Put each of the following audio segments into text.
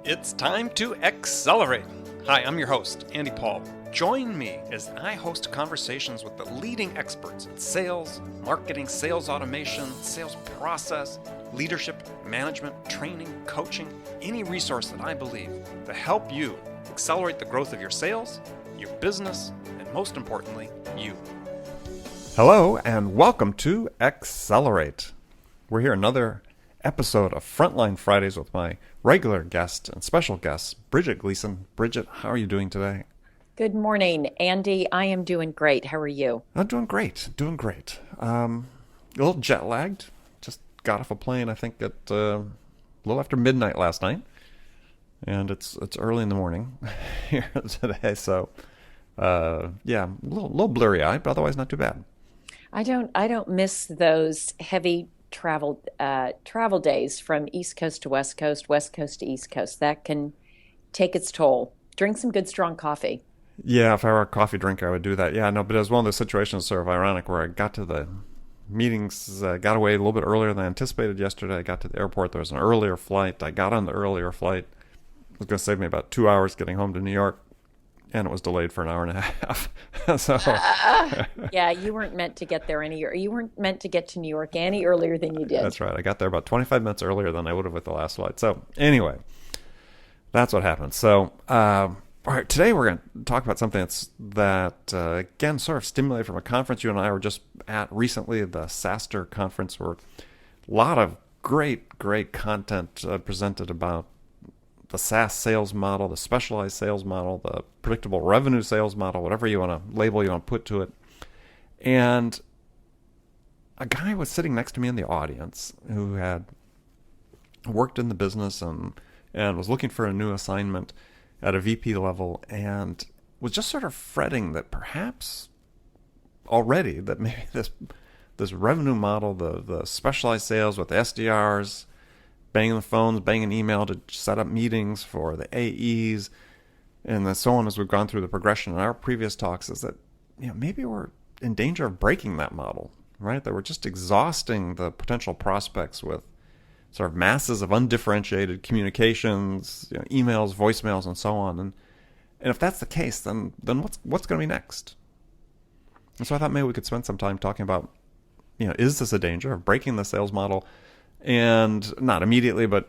It's time to accelerate. Hi, I'm your host, Andy Paul. Join me as I host conversations with the leading experts in sales, marketing, sales automation, sales process, leadership, management, training, coaching, any resource that I believe to help you accelerate the growth of your sales, your business, and most importantly, you. Hello, and welcome to Accelerate. We're here another episode of Frontline Fridays with my regular guest and special guest, Bridget Gleason. Bridget, how are you doing today? Good morning, Andy. I am doing great. How are you? I'm doing great, a little jet lagged. Just got off a plane, I think, at a little after midnight last night. And it's early in the morning here today. So, yeah, a little blurry-eyed, but otherwise not too bad. I don't miss those heavy travel days from East Coast to West Coast, West Coast to East Coast. That can take its toll. Drink some good strong coffee. Yeah, if I were a coffee drinker, I would do that. Yeah, no, but it was one of those situations sort of ironic where I got to the meetings, got away a little bit earlier than I anticipated yesterday. I got to the airport. There was an earlier flight. I got on the earlier flight. It was going to save me about 2 hours getting home to New York, and it was delayed for an hour and a half. So, yeah, you weren't meant to get there you weren't meant to get to New York any earlier than you did. That's right. I got there about 25 minutes earlier than I would have with the last flight. So anyway, that's what happened. So, all right, today we're going to talk about something that again, sort of stimulated from a conference you and I were just at recently, the SaaStr conference, where a lot of great content presented about the SaaS sales model, the specialized sales model, the predictable revenue sales model, whatever you want to label you want to put to it. And a guy was sitting next to me in the audience who had worked in the business and was looking for a new assignment at a VP level and was just sort of fretting that perhaps already that maybe this revenue model, the specialized sales with the SDRs, banging the phones, banging email to set up meetings for the AEs, and then so on as we've gone through the progression in our previous talks, is that maybe we're in danger of breaking that model, right? That we're just exhausting the potential prospects with sort of masses of undifferentiated communications, emails, voicemails, and so on. And if that's the case, then what's going to be next? And so I thought maybe we could spend some time talking about, is this a danger of breaking the sales model? And not immediately, but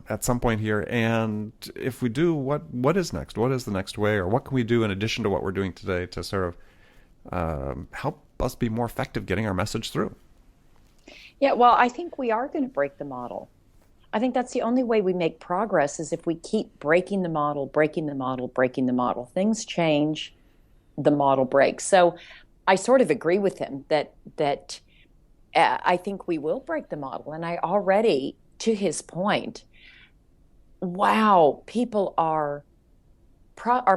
at some point here. And if we do, what is next? What is the next way, or what can we do in addition to what we're doing today to sort of help us be more effective getting our message through? Yeah, well, I think we are going to break the model. I think that's the only way we make progress is if we keep breaking the model. Things change, the model breaks. So I sort of agree with him that I think we will break the model. And I already, to his point, wow, our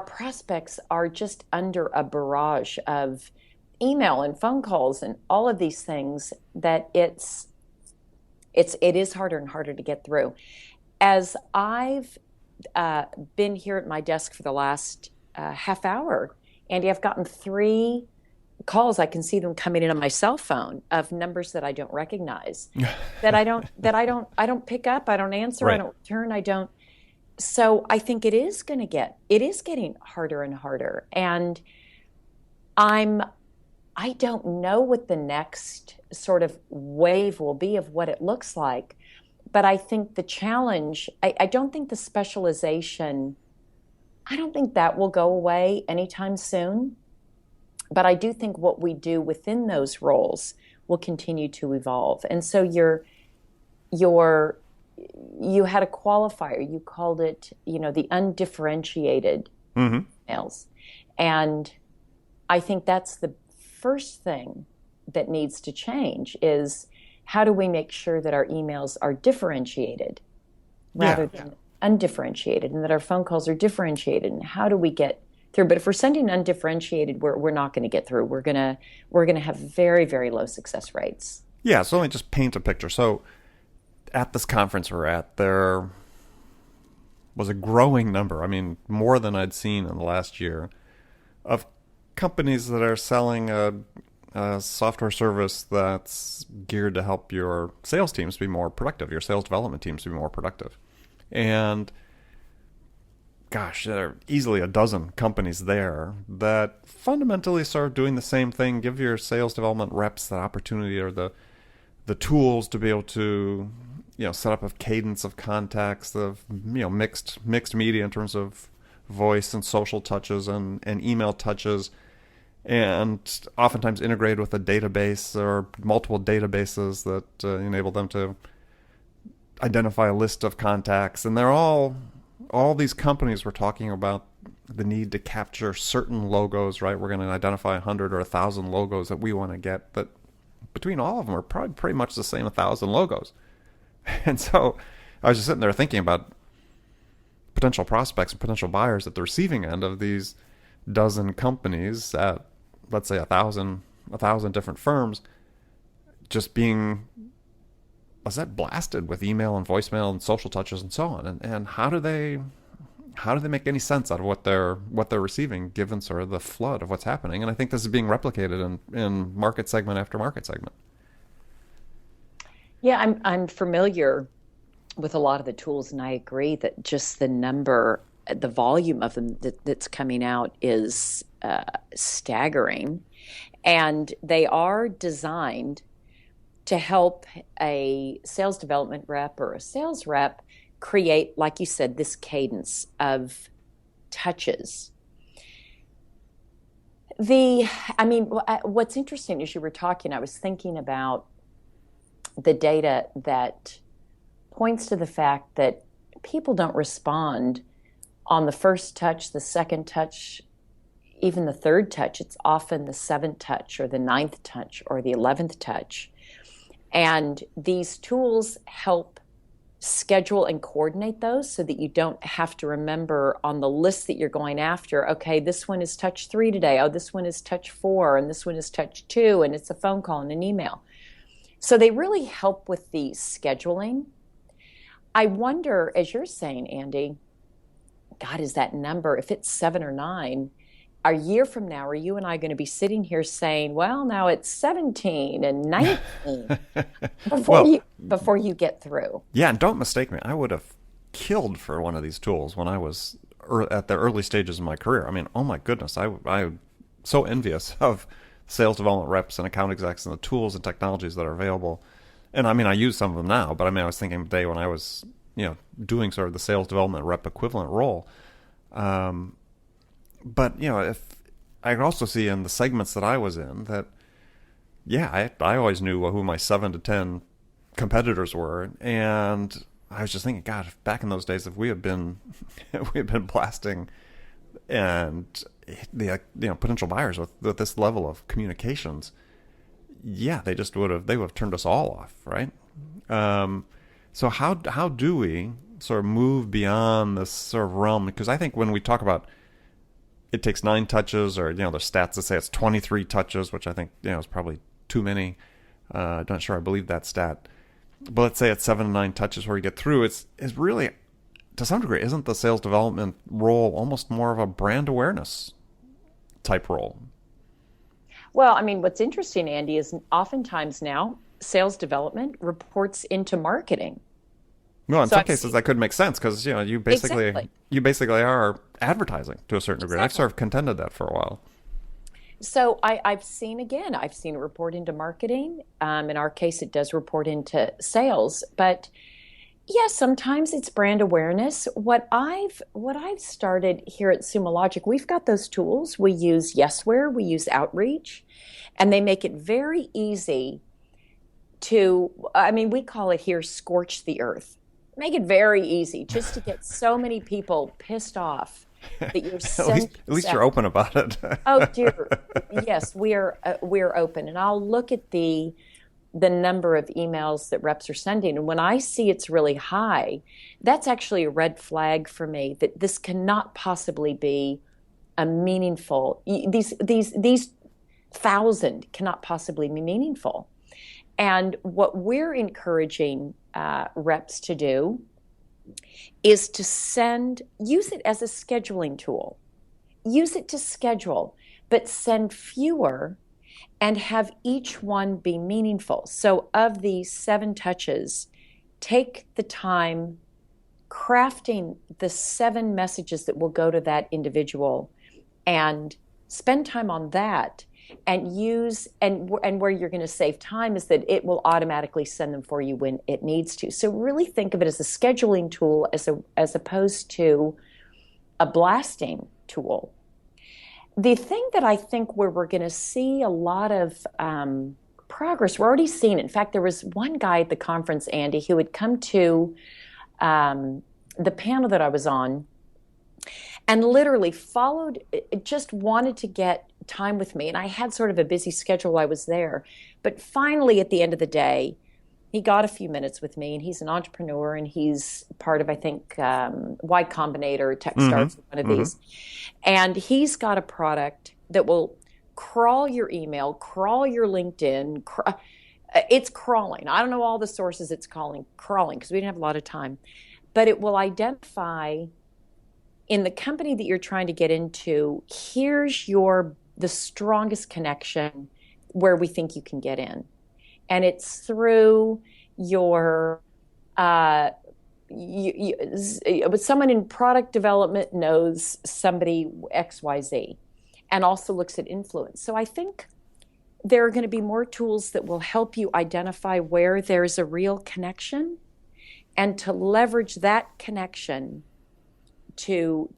prospects are just under a barrage of email and phone calls and all of these things that it is harder and harder to get through. As I've been here at my desk for the last half hour, Andy, I've gotten 3 calls. I can see them coming in on my cell phone of numbers that I don't recognize, that I don't pick up, I don't answer, right. I don't return, So I think it is getting harder and harder. And I don't know what the next sort of wave will be of what it looks like, but I think the challenge, I don't think the specialization, I don't think that will go away anytime soon. But I do think what we do within those roles will continue to evolve. And so you had a qualifier. You called it, the undifferentiated emails. And I think that's the first thing that needs to change is how do we make sure that our emails are differentiated rather than undifferentiated, and that our phone calls are differentiated, and how do we get through? But if we're sending undifferentiated, we're not going to get through. We're gonna have very, very low success rates. Yeah, so let me just paint a picture. So at this conference we're at, there was a growing number, I mean, more than I'd seen in the last year, of companies that are selling a software service that's geared to help your sales teams be more productive, your sales development teams be more productive. And gosh, there are easily a dozen companies there that fundamentally start doing the same thing. Give your sales development reps the opportunity or the tools to be able to, set up a cadence of contacts of, mixed media in terms of voice and social touches and email touches, and oftentimes integrate with a database or multiple databases that enable them to identify a list of contacts. And they're all these companies were talking about the need to capture certain logos, right? We're going to identify 100 or 1,000 logos that we want to get, but between all of them are probably pretty much the same 1,000 logos. And so I was just sitting there thinking about potential prospects and potential buyers at the receiving end of these dozen companies at, let's say, 1,000 different firms, just being, was that blasted with email and voicemail and social touches and so on. And how do they make any sense out of what they're receiving, given sort of the flood of what's happening? And I think this is being replicated in market segment after market segment. Yeah, I'm familiar with a lot of the tools, and I agree that just the volume of them that's coming out is staggering, and they are designed to help a sales development rep or a sales rep create, like you said, this cadence of touches. What's interesting as you were talking, I was thinking about the data that points to the fact that people don't respond on the first touch, the second touch, even the third touch. It's often the seventh touch or the ninth touch or the 11th touch. And these tools help schedule and coordinate those so that you don't have to remember on the list that you're going after, okay, this one is touch 3 today. Oh, this one is touch 4, and this one is touch 2, and it's a phone call and an email. So they really help with the scheduling. I wonder, as you're saying, Andy, God, is that number, if it's 7 or 9, a year from now, are you and I going to be sitting here saying, well, now it's 17 and 19 before you get through? Yeah, and don't mistake me. I would have killed for one of these tools when I was at the early stages of my career. I mean, oh my goodness, I'm so envious of sales development reps and account execs and the tools and technologies that are available. And I mean, I use some of them now, but I mean, I was thinking the day when I was, doing sort of the sales development rep equivalent role. But, if I could also see in the segments that I was in that, yeah, I always knew who my 7 to 10 competitors were. And I was just thinking, God, back in those days, if we had been, blasting and the, potential buyers with this level of communications, yeah, they would have turned us all off. Right. So how do we sort of move beyond this sort of realm? Because I think when we talk about it takes 9 touches, or there's stats that say it's 23 touches, which I think is probably too many. Not sure I believe that stat, but let's say it's 7 to 9 touches where you get through. It's really, to some degree, isn't the sales development role almost more of a brand awareness type role? Well, I mean, what's interesting, Andy, is oftentimes now sales development reports into marketing. Well, in some cases that could make sense because you basically are advertising to a certain degree. I've sort of contended that for a while. So I've seen it report into marketing. In our case, it does report into sales. But yeah, sometimes it's brand awareness. What I've started here at SumoLogic, we've got those tools. We use Yesware, we use Outreach, and they make it very easy to, we call it here scorch the earth. Make it very easy just to get so many people pissed off that you're at least you're open about it. Oh dear, yes, we're open, and I'll look at the number of emails that reps are sending, and when I see it's really high, that's actually a red flag for me that this cannot possibly be a meaningful. These 1,000 cannot possibly be meaningful. And what we're encouraging reps to do is to use it as a scheduling tool. Use it to schedule, but send fewer and have each one be meaningful. So of the 7 touches, take the time, crafting the 7 messages that will go to that individual and spend time on that and use and where you're going to save time is that it will automatically send them for you when it needs to. So really think of it as a scheduling tool as opposed to a blasting tool. The thing that I think where we're going to see a lot of progress, we're already seeing it. In fact, there was one guy at the conference, Andy, who had come to the panel that I was on and literally followed, just wanted to get time with me. And I had sort of a busy schedule while I was there. But finally, at the end of the day, he got a few minutes with me, and he's an entrepreneur, and he's part of, I think, Y Combinator, Techstars, one of these. And he's got a product that will crawl your email, crawl your LinkedIn. It's crawling. I don't know all the sources it's crawling because we didn't have a lot of time. But it will identify in the company that you're trying to get into, here's the strongest connection where we think you can get in. And it's through your, someone in product development knows somebody XYZ and also looks at influence. So I think there are going to be more tools that will help you identify where there's a real connection and to leverage that connection to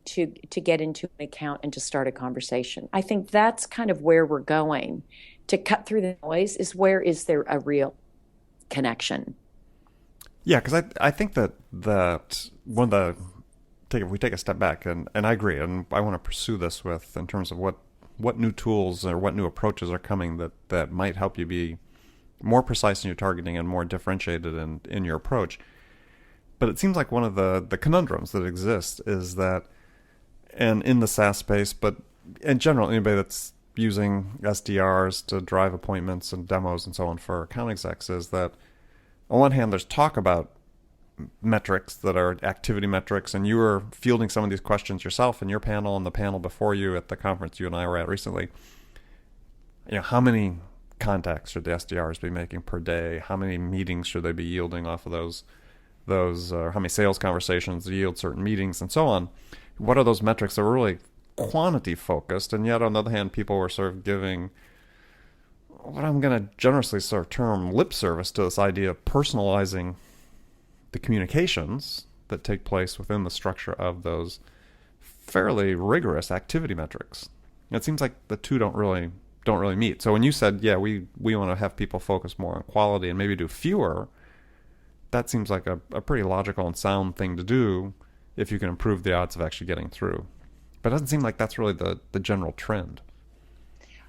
get into an account and to start a conversation. I think that's kind of where we're going. To cut through the noise is where is there a real connection? Yeah, because I think that one of if we take a step back, and I agree, and I want to pursue this with in terms of what new tools or what new approaches are coming that might help you be more precise in your targeting and more differentiated in your approach. But it seems like one of the conundrums that exist is that, and in the SaaS space, but in general, anybody that's using SDRs to drive appointments and demos and so on for account execs, is that on one hand, there's talk about metrics that are activity metrics, and you were fielding some of these questions yourself in your panel and the panel before you at the conference you and I were at recently. How many contacts should the SDRs be making per day? How many meetings should they be yielding off of those how many sales conversations yield certain meetings and so on? What are those metrics that are really quantity focused? And yet on the other hand, people were sort of giving what I'm going to generously sort of term lip service to this idea of personalizing the communications that take place within the structure of those fairly rigorous activity metrics. It seems like the two don't really meet. So when you said, yeah, we want to have people focus more on quality and maybe do fewer, that seems like a pretty logical and sound thing to do if you can improve the odds of actually getting through. But it doesn't seem like that's really the general trend.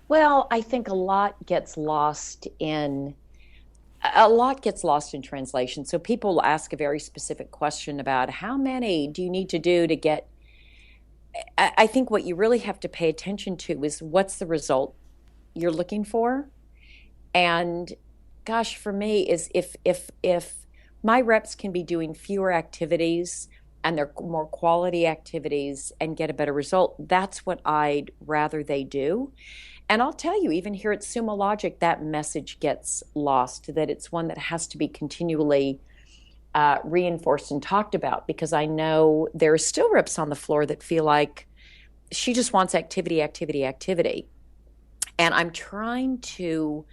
Well, I think a lot gets lost in translation. So people will ask a very specific question about how many do you need to do to get. I think what you really have to pay attention to is what's the result you're looking for. And gosh, for me is if my reps can be doing fewer activities and they're more quality activities and get a better result, that's what I'd rather they do. And I'll tell you, even here at SumoLogic, that message gets lost, that it's one that has to be continually reinforced and talked about, because I know there are still reps on the floor that feel like she just wants activity, activity, activity. And I'm trying to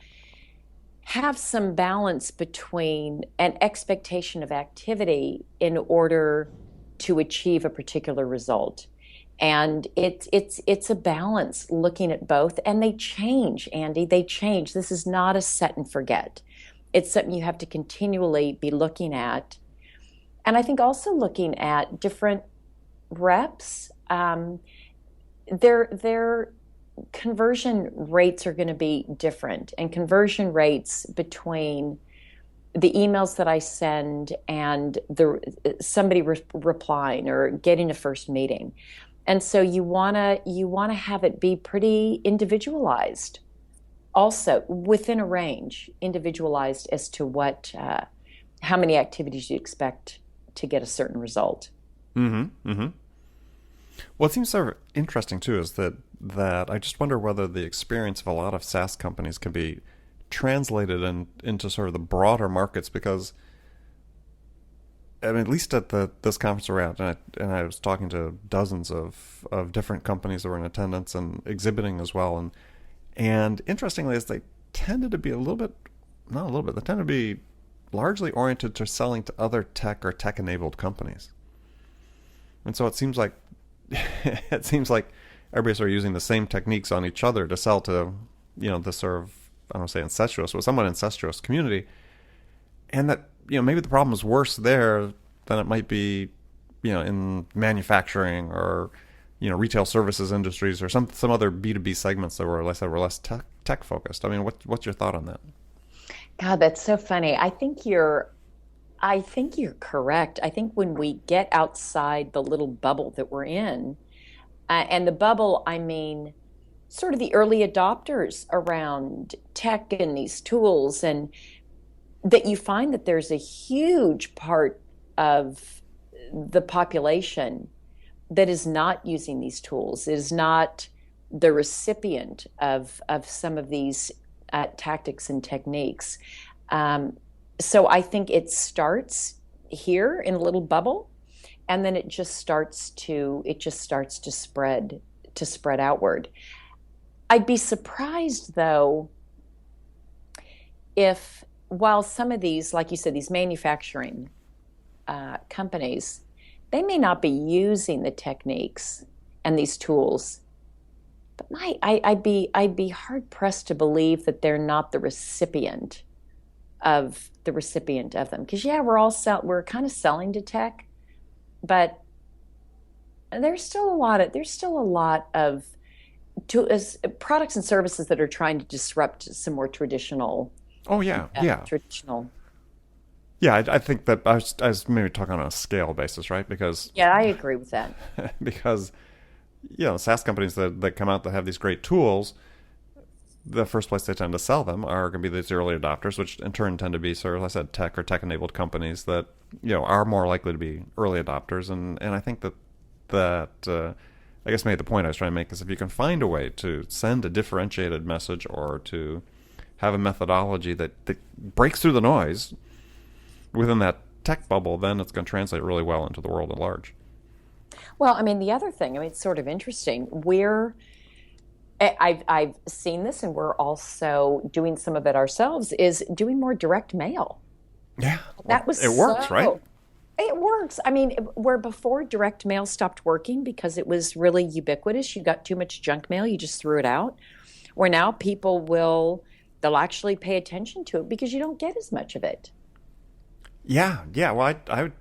have some balance between an expectation of activity in order to achieve a particular result. And it's a balance looking at both, and they change, Andy. They change. This is not a set and forget. It's something you have to continually be looking at. And I think also looking at different reps, their conversion rates are going to be different, and conversion rates between the emails that I send and somebody replying or getting a first meeting. And so you wanna have it be pretty individualized, also within a range, individualized as to how many activities you expect to get a certain result. Mm-hmm. Mm-hmm. What seems sort of interesting too is that I just wonder whether the experience of a lot of SaaS companies can be translated into sort of the broader markets, because I mean, at least at this conference around, and I was talking to dozens of different companies that were in attendance and exhibiting as well, and interestingly, is they tended to be a little bit, not a little bit, they tend to be largely oriented to selling to other tech or tech enabled companies, and so it seems like everybody's sort of using the same techniques on each other to sell to, this sort of, I don't want to say incestuous, but somewhat incestuous community, and that maybe the problem is worse there than it might be, in manufacturing or, retail services industries or some other B2B segments that were less tech focused. I mean, what's your thought on that? God, that's so funny. I think you're correct. I think when we get outside the little bubble that we're in, and the bubble, I mean, sort of the early adopters around tech and these tools, and that you find that there's a huge part of the population that is not using these tools, is not the recipient of some of these tactics and techniques. So I think it starts here in a little bubble, and then it just starts to spread outward. I'd be surprised though if, while some of these, like you said, these manufacturing companies, they may not be using the techniques and these tools, but I'd be hard pressed to believe that they're not the recipient of them. Because we're kind of selling to tech, but there's still a lot of products and services that are trying to disrupt some more traditional. Oh yeah, yeah. Traditional. Yeah, I think that I was maybe talking on a scale basis, right? Because yeah, I agree with that. Because SaaS companies that come out that have these great tools, the first place they tend to sell them are going to be these early adopters, which in turn tend to be sort of, like I said, tech or tech-enabled companies that are more likely to be early adopters, and I think that I guess maybe the point I was trying to make is if you can find a way to send a differentiated message or to have a methodology that breaks through the noise within that tech bubble, then it's going to translate really well into the world at large. Well, I mean, the other thing, it's sort of interesting. I've seen this, and we're also doing some of it ourselves, is doing more direct mail. Yeah. It works, right? It works. I mean, where before direct mail stopped working because it was really ubiquitous, you got too much junk mail, you just threw it out. Where now they'll actually pay attention to it because you don't get as much of it. Yeah. Well, I've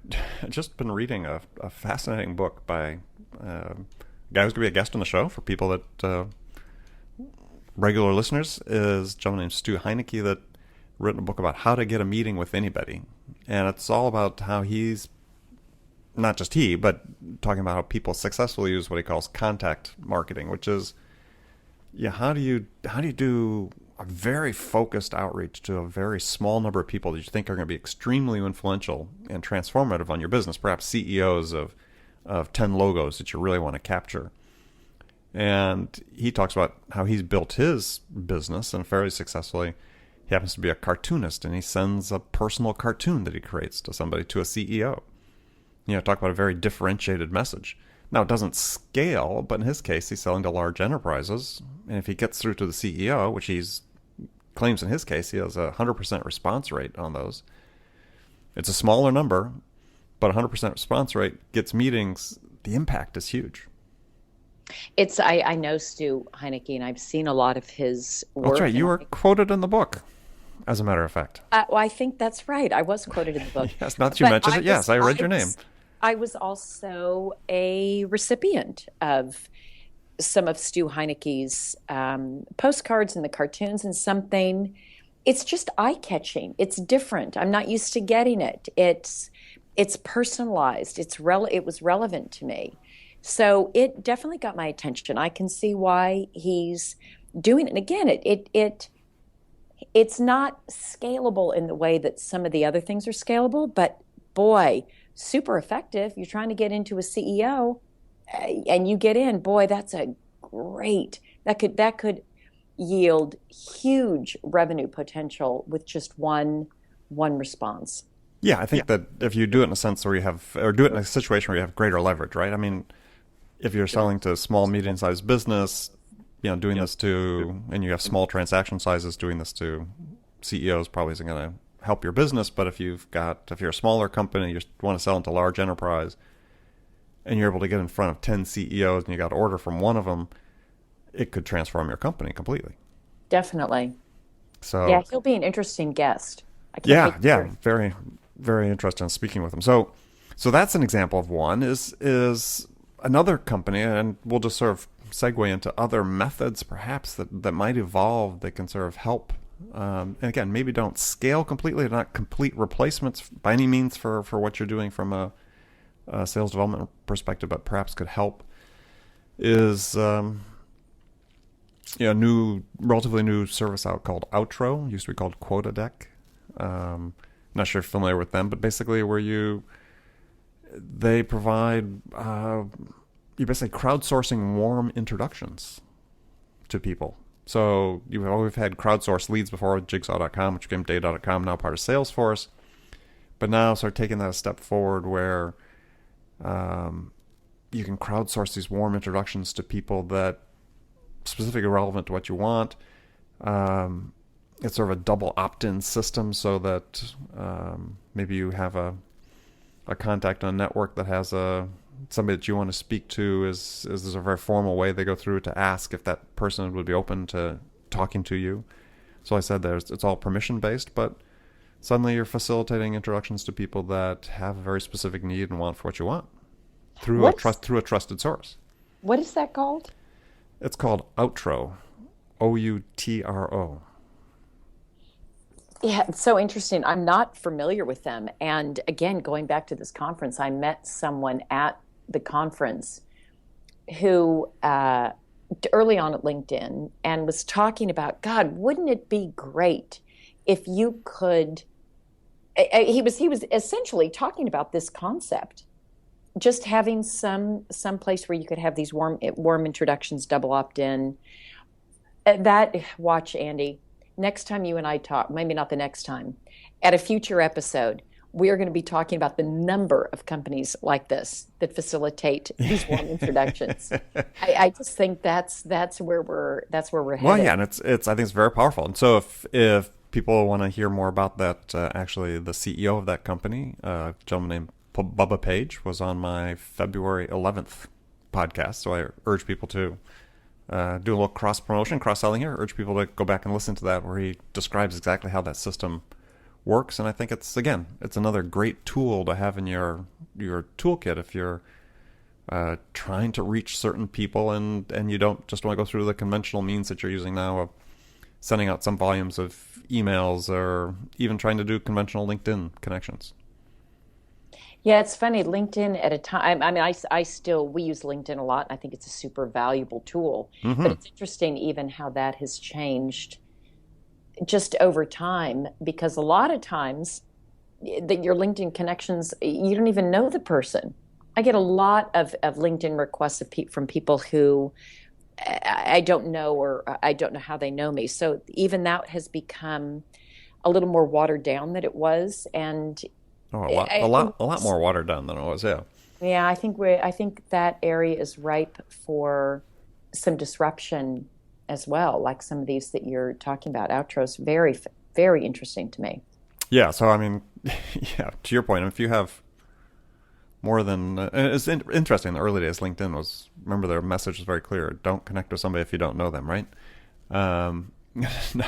just been reading a fascinating book by a guy who's going to be a guest on the show for people that regular listeners, is a gentleman named Stu Heinecke that written a book about how to get a meeting with anybody. And it's all about how he's, not just he, but talking about how people successfully use what he calls contact marketing, which is, how do you do a very focused outreach to a very small number of people that you think are going to be extremely influential and transformative on your business, perhaps CEOs of 10 logos that you really want to capture. And he talks about how he's built his business, and fairly successfully. He happens to be a cartoonist, and he sends a personal cartoon that he creates to somebody, to a CEO. Talk about a very differentiated message. Now, it doesn't scale, but in his case, he's selling to large enterprises. And if he gets through to the CEO, which he claims in his case, he has a 100% response rate on those. It's a smaller number, but 100% response rate gets meetings. The impact is huge. I know Stu Heinecke, and I've seen a lot of his work. That's right. You were quoted in the book, as a matter of fact. Well, I think that's right. I was quoted in the book. Yes, not that you mentioned it. Yes, I read your name. I was also a recipient of some of Stu Heinecke's postcards and the cartoons, and something. It's just eye-catching. It's different. I'm not used to getting it. It's personalized. It was relevant to me. So it definitely got my attention. I can see why he's doing it. And again, it's not scalable in the way that some of the other things are scalable, but boy, super effective. You're trying to get into a CEO and you get in, boy, that's a great, that could yield huge revenue potential with just one response. Yeah, I think that if you do it in a sense where you have, or do it in a situation where you have greater leverage, right? I mean, if you're selling to small, medium-sized business, doing this to, and you have small transaction sizes, doing this to CEOs probably isn't going to help your business. But if you're a smaller company, you want to sell into large enterprise, and you're able to get in front of 10 CEOs and you got an order from one of them, it could transform your company completely. Definitely. So Yeah, he'll be an interesting guest. I can't yeah, wait to yeah, hear. very, very interested in speaking with him. So that's an example of one. Is another company, and we'll just sort of segue into other methods perhaps that might evolve that can sort of help. And again, maybe don't scale completely, not complete replacements by any means for what you're doing from a sales development perspective, but perhaps could help. Is relatively new service out called Outro. Used to be called Quota Deck. Not sure if you're familiar with them, but basically they provide you're basically crowdsourcing warm introductions to people. So we've had crowdsourced leads before with Jigsaw.com, which became Data.com, now part of Salesforce. But now start taking that a step forward where you can crowdsource these warm introductions to people that specifically relevant to what you want. It's sort of a double opt-in system so that maybe you have a contact on a network that has somebody that you want to speak to is a very formal way they go through to ask if that person would be open to talking to you. So I said it's all permission based, but suddenly you're facilitating introductions to people that have a very specific need and want for what you want through a trusted source. What is that called? It's called Outro, Outro. Yeah, it's so interesting. I'm not familiar with them. And again, going back to this conference, I met someone at the conference who early on at LinkedIn and was talking about, God, wouldn't it be great if you could, he was essentially talking about this concept, just having some place where you could have these warm introductions, double opt-in. Watch, Andy, next time you and I talk, maybe not the next time, at a future episode, we are going to be talking about the number of companies like this that facilitate these warm introductions. I just think that's where we're headed. Well, yeah, and it's I think it's very powerful. And so if people want to hear more about that, actually, the CEO of that company, a gentleman named Bubba Page, was on my February 11th podcast. So I urge people to do a little cross-promotion, cross-selling here. Urge people to go back and listen to that where he describes exactly how that system works. And I think it's another great tool to have in your toolkit if you're trying to reach certain people and you don't just want to go through the conventional means that you're using now of sending out some volumes of emails or even trying to do conventional LinkedIn connections. Yeah, it's funny. LinkedIn at a time, I mean, we use LinkedIn a lot. And I think it's a super valuable tool. Mm-hmm. But it's interesting even how that has changed just over time, because a lot of times your LinkedIn connections, you don't even know the person. I get a lot of LinkedIn requests from people who I don't know, or I don't know how they know me. So even that has become a little more watered down than it was. And a lot more watered down than it was. Yeah. Yeah, I think that area is ripe for some disruption as well, like some of these that you're talking about. Outro's very, very interesting to me. Yeah. So I mean, yeah. To your point, if you have more than it's interesting. In the early days, LinkedIn remember their message was very clear: don't connect with somebody if you don't know them, right? Now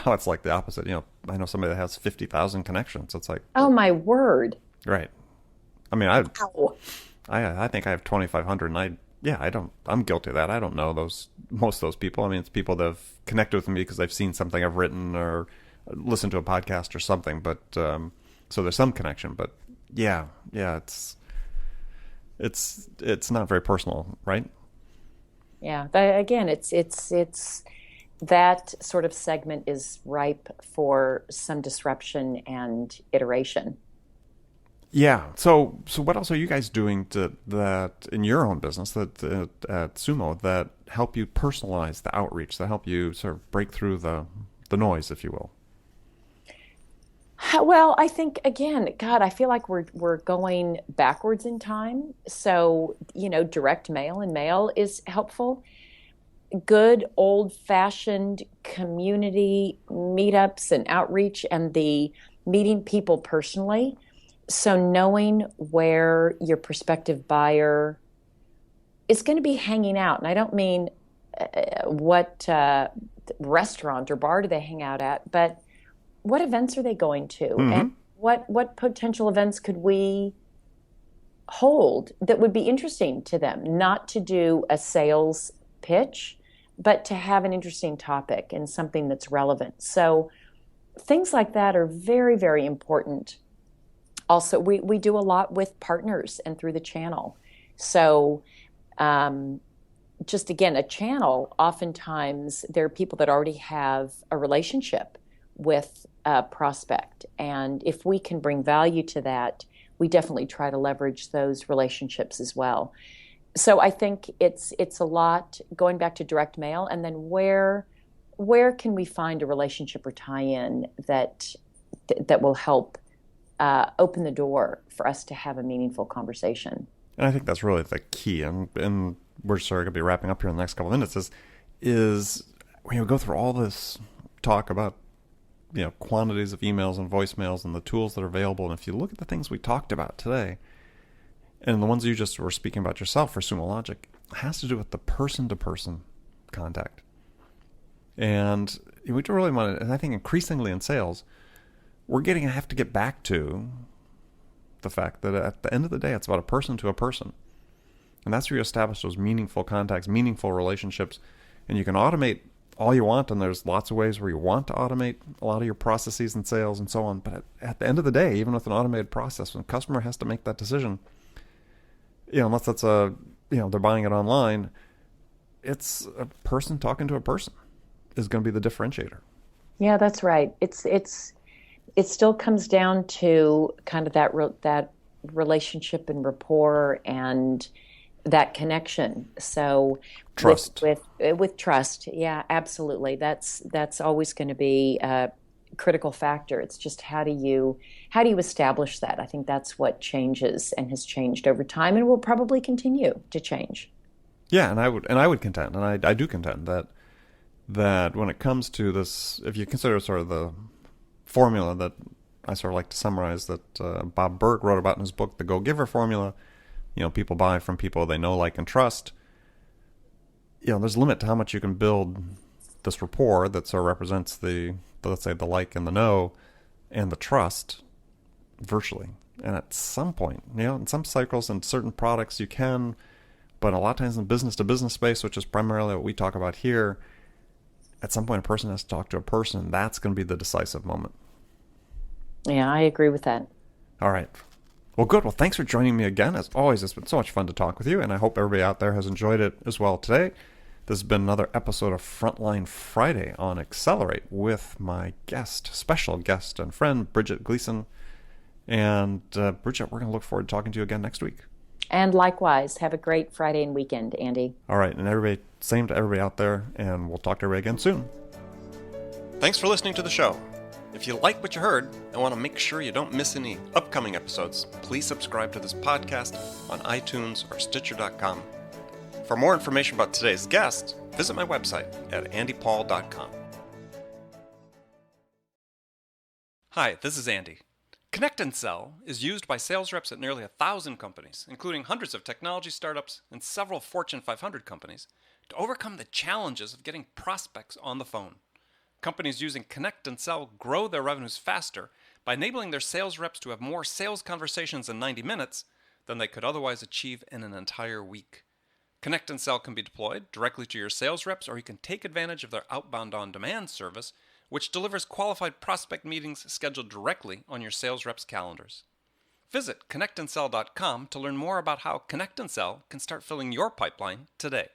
it's like the opposite. I know somebody that has 50,000 connections. It's like, oh my word. Right. I mean, Wow. I think I have 2,500, and I'm guilty of that. I don't know most of those people. I mean, it's people that have connected with me because they've seen something I've written or listened to a podcast or something. But so there's some connection. But yeah, it's not very personal, right? Yeah. Again, it's that sort of segment is ripe for some disruption and iteration. Yeah. So what else are you guys doing that in your own business that at Sumo that help you personalize the outreach, that help you sort of break through the noise, if you will? Well, I think again, God, I feel like we're going backwards in time. So, direct mail and mail is helpful. Good old-fashioned community meetups and outreach and the meeting people personally. So knowing where your prospective buyer is going to be hanging out. And I don't mean what restaurant or bar do they hang out at, but what events are they going to? And Hmm. what potential events could we hold that would be interesting to them? Not to do a sales pitch, but to have an interesting topic and something that's relevant. So things like that are very, very important. Also, we do a lot with partners and through the channel. So um, just again, a channel, oftentimes there are people that already have a relationship with a prospect. And if we can bring value to that, we definitely try to leverage those relationships as well. So I think it's a lot going back to direct mail, and then where can we find a relationship or tie-in that will help open the door for us to have a meaningful conversation. And I think that's really the key. And we're sort of going to be wrapping up here in the next couple of minutes. Is when you go through all this talk about quantities of emails and voicemails and the tools that are available, and if you look at the things we talked about today, and the ones you just were speaking about yourself for SumoLogic, it has to do with the person-to-person contact. And we do really want to, and I think increasingly in sales, we're going to have to get back to the fact that at the end of the day, it's about a person to a person. And that's where you establish those meaningful contacts, meaningful relationships. And you can automate all you want, and there's lots of ways where you want to automate a lot of your processes and sales and so on. But at the end of the day, even with an automated process, when a customer has to make that decision, unless that's they're buying it online, it's a person talking to a person is going to be the differentiator. Yeah, that's right. It still comes down to kind of that relationship and rapport and that connection. So Trust. with trust, yeah, absolutely. That's always going to be a critical factor. It's just how do you establish that? I think that's what changes and has changed over time and will probably continue to change. Yeah, and I would contend, and I do contend that when it comes to this, if you consider sort of the formula that I sort of like to summarize that Bob Burg wrote about in his book, The Go-Giver Formula, people buy from people they know, like, and trust. There's a limit to how much you can build this rapport that sort of represents let's say, the like and the know and the trust virtually. And at some point, in some cycles and certain products you can, but a lot of times in business to business space, which is primarily what we talk about here, at some point a person has to talk to a person, and that's going to be the decisive moment. Yeah, I agree with that. All right. Well, good. Well, thanks for joining me again. As always, it's been so much fun to talk with you, and I hope everybody out there has enjoyed it as well today. This has been another episode of Frontline Friday on Accelerate with my special guest and friend, Bridget Gleason. And Bridget, we're going to look forward to talking to you again next week. And likewise, have a great Friday and weekend, Andy. All right, and everybody, same to everybody out there, and we'll talk to everybody again soon. Thanks for listening to the show. If you like what you heard and want to make sure you don't miss any upcoming episodes, please subscribe to this podcast on iTunes or Stitcher.com. For more information about today's guest, visit my website at andypaul.com. Hi, this is Andy. Connect and Sell is used by sales reps at nearly 1,000 companies, including hundreds of technology startups and several Fortune 500 companies, to overcome the challenges of getting prospects on the phone. Companies using Connect and Sell grow their revenues faster by enabling their sales reps to have more sales conversations in 90 minutes than they could otherwise achieve in an entire week. Connect and Sell can be deployed directly to your sales reps, or you can take advantage of their outbound on-demand service, which delivers qualified prospect meetings scheduled directly on your sales reps' calendars. Visit connectandsell.com to learn more about how Connect and Sell can start filling your pipeline today.